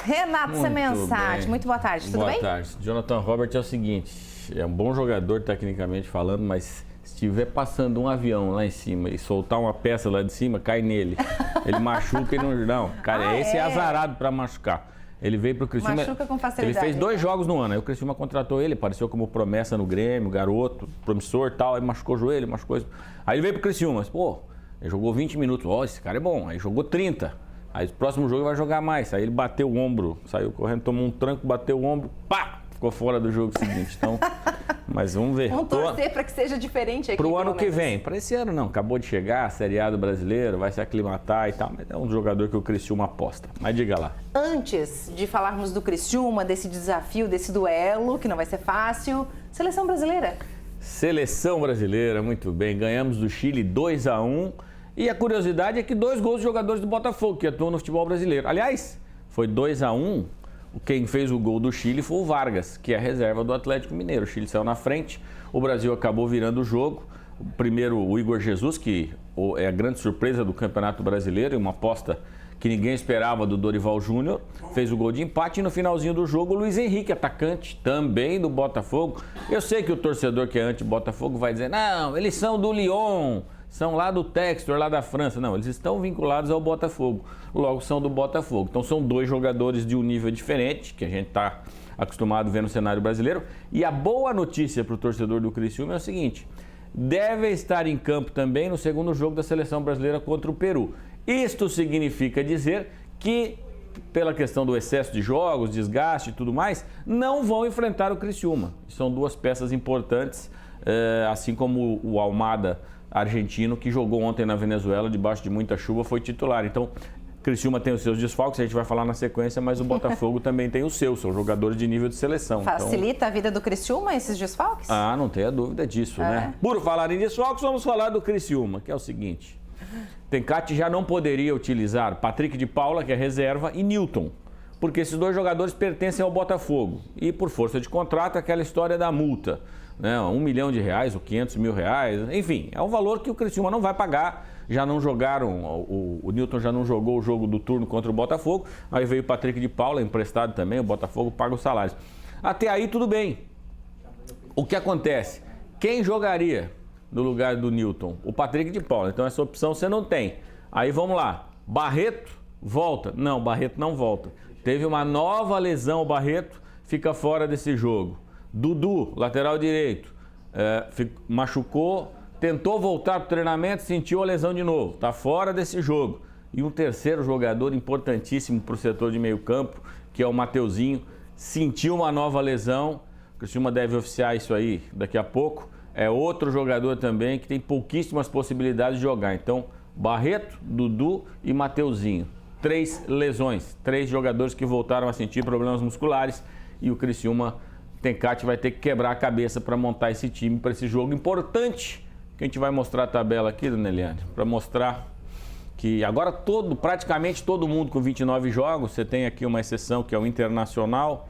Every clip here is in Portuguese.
Renato Semensati, muito boa tarde, tudo bem? Boa tarde. Jonathan Robert é o seguinte, é um bom jogador tecnicamente falando, mas se estiver passando um avião lá em cima e soltar uma peça lá de cima, cai nele. Ele machuca e não... Cara, esse é azarado para machucar. Ele veio pro Criciúma... Machuca com facilidade. Ele fez 2 jogos no ano, aí o Criciúma contratou ele, apareceu como promessa no Grêmio, garoto, promissor e tal, aí machucou o joelho, machucou isso. Aí ele veio pro Criciúma, pô, ele jogou 20 minutos, ó, esse cara é bom, aí jogou 30. Aí o próximo jogo ele vai jogar mais, aí ele bateu o ombro, saiu correndo, tomou um tranco, bateu o ombro, pá, ficou fora do jogo seguinte, então... Mas vamos ver. Vamos torcer para que seja diferente aqui. Pro ano que vem. Para esse ano não. Acabou de chegar, Série A do Brasileiro, vai se aclimatar e tal. Mas é um jogador que o Criciúma aposta. Mas diga lá. Antes de falarmos do Criciúma, desse desafio, desse duelo, que não vai ser fácil, Seleção Brasileira. Seleção Brasileira, muito bem. Ganhamos do Chile 2-1. E a curiosidade é que 2 gols de jogadores do Botafogo, que atuam no futebol brasileiro. Aliás, foi 2-1. Quem fez o gol do Chile foi o Vargas, que é a reserva do Atlético Mineiro. O Chile saiu na frente, o Brasil acabou virando o jogo. Primeiro o Igor Jesus, que é a grande surpresa do Campeonato Brasileiro, e uma aposta que ninguém esperava do Dorival Júnior, fez o gol de empate. E no finalzinho do jogo o Luiz Henrique, atacante também do Botafogo. Eu sei que o torcedor que é anti-Botafogo vai dizer, não, eles são do Lyon, são lá do Textor, lá da França. Não, eles estão vinculados ao Botafogo, logo são do Botafogo. Então são 2 jogadores de um nível diferente, que a gente está acostumado a ver no cenário brasileiro. E a boa notícia para o torcedor do Criciúma é o seguinte, deve estar em campo também no segundo jogo da Seleção Brasileira contra o Peru. Isto significa dizer que, pela questão do excesso de jogos, desgaste e tudo mais, não vão enfrentar o Criciúma. São 2 peças importantes, assim como o Almada, argentino, que jogou ontem na Venezuela, debaixo de muita chuva, foi titular. Então, Criciúma tem os seus desfalques, a gente vai falar na sequência, mas o Botafogo também tem os seus, são jogadores de nível de seleção. Facilita a vida do Criciúma esses desfalques? Ah, não tenha dúvida disso, né? Por falar em desfalques, vamos falar do Criciúma, que é o seguinte. Tencati já não poderia utilizar Patrick de Paula, que é reserva, e Newton, porque esses 2 jogadores pertencem ao Botafogo. E por força de contrato, aquela história da multa, né? R$1 milhão ou R$500 mil, enfim, é um valor que o Criciúma não vai pagar. Já não jogaram, o Newton já não jogou o jogo do turno contra o Botafogo, aí veio o Patrick de Paula, emprestado também, o Botafogo paga os salários. Até aí tudo bem. O que acontece? Quem jogaria no lugar do Newton? O Patrick de Paula, então essa opção você não tem. Aí vamos lá, Barreto volta? Não, Barreto não volta. Teve uma nova lesão, o Barreto fica fora desse jogo. Dudu, lateral direito, machucou, tentou voltar para o treinamento, sentiu a lesão de novo, está fora desse jogo. E um terceiro jogador importantíssimo para o setor de meio campo, que é o Mateuzinho, sentiu uma nova lesão. O Criciúma deve oficiar isso aí daqui a pouco. É outro jogador também que tem pouquíssimas possibilidades de jogar. Então, Barreto, Dudu e Mateuzinho. 3 lesões, 3 jogadores que voltaram a sentir problemas musculares, e o Criciúma Tencati vai ter que quebrar a cabeça para montar esse time para esse jogo importante, que a gente vai mostrar a tabela aqui, dona Eliane, para mostrar que agora praticamente todo mundo com 29 jogos, você tem aqui uma exceção que é o Internacional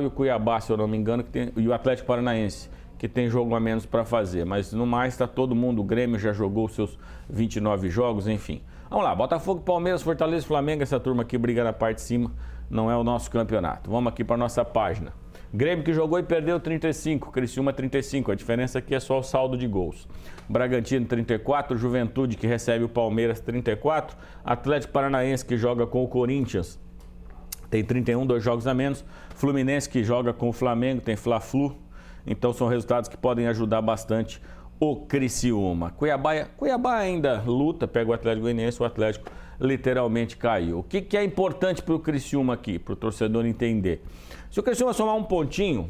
e o Cuiabá, se eu não me engano, e o Atlético Paranaense, que tem jogo a menos para fazer, mas no mais está todo mundo, o Grêmio já jogou os seus 29 jogos, enfim. Vamos lá, Botafogo, Palmeiras, Fortaleza e Flamengo, essa turma aqui briga na parte de cima, não é o nosso campeonato. Vamos aqui para nossa página. Grêmio que jogou e perdeu 35, Criciúma 35, a diferença aqui é só o saldo de gols. Bragantino 34, Juventude que recebe o Palmeiras 34, Atlético Paranaense que joga com o Corinthians tem 31, 2 jogos a menos, Fluminense que joga com o Flamengo tem Fla-Flu, então são resultados que podem ajudar bastante o Criciúma. Cuiabá ainda luta, pega o Atlético Goianiense, o Atlético literalmente caiu. O que é importante para o Criciúma aqui, para o torcedor entender? Se o Criciúma somar um pontinho,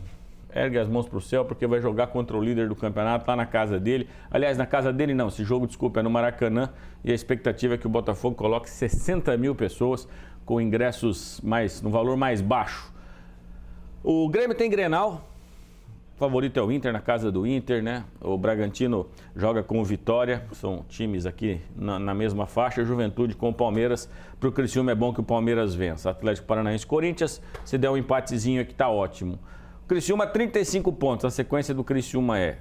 ergue as mãos para o céu, porque vai jogar contra o líder do campeonato, lá na casa dele. Aliás, na casa dele não, esse jogo, desculpa, é no Maracanã, e a expectativa é que o Botafogo coloque 60 mil pessoas com ingressos no valor mais baixo. O Grêmio tem Grenal, o favorito é o Inter, na casa do Inter, né? O Bragantino joga com o Vitória, são times aqui na mesma faixa. Juventude com o Palmeiras. Para o Criciúma é bom que o Palmeiras vença. Atlético Paranaense, Corinthians, se der um empatezinho aqui tá ótimo. O Criciúma 35 pontos, a sequência do Criciúma é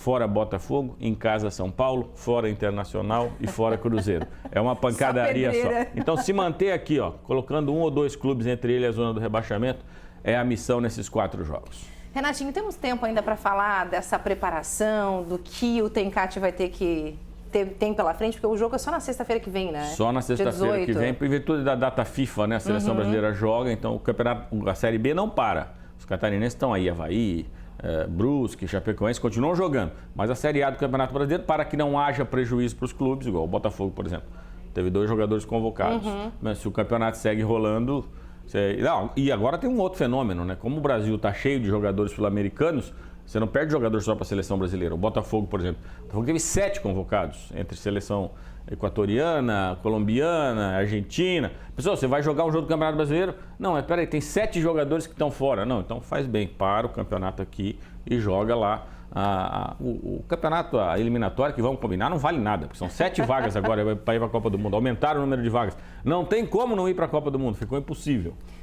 fora Botafogo, em casa São Paulo, fora Internacional e fora Cruzeiro. É uma pancadaria só. Então, se manter aqui, ó, colocando 1 ou 2 clubes entre ele e a zona do rebaixamento, é a missão nesses 4 jogos. Renatinho, temos tempo ainda para falar dessa preparação, do que o Tencate vai ter que tem pela frente, porque o jogo é só na sexta-feira que vem, né? Só na sexta-feira que vem, em virtude da data FIFA, né? A seleção brasileira joga, então o campeonato, a Série B não para. Os catarinenses estão aí, Avaí, Brusque, Chapecoense, continuam jogando. Mas a Série A do Campeonato Brasileiro, para que não haja prejuízo para os clubes, igual o Botafogo, por exemplo. Teve 2 jogadores convocados. Mas se o campeonato segue rolando... E agora tem um outro fenômeno, né? Como o Brasil está cheio de jogadores sul-americanos, você não perde jogador só para a seleção brasileira. O Botafogo, por exemplo, o Botafogo teve 7 convocados, entre seleção equatoriana, colombiana, argentina. Pessoal, você vai jogar um jogo do Campeonato Brasileiro? Não, mas peraí, tem 7 jogadores que estão fora. Não, então faz bem, para o campeonato aqui e joga lá. O campeonato, a eliminatória, que vamos combinar, não vale nada, porque são 7 vagas agora para ir para a Copa do Mundo. Aumentaram o número de vagas. Não tem como não ir para a Copa do Mundo, ficou impossível.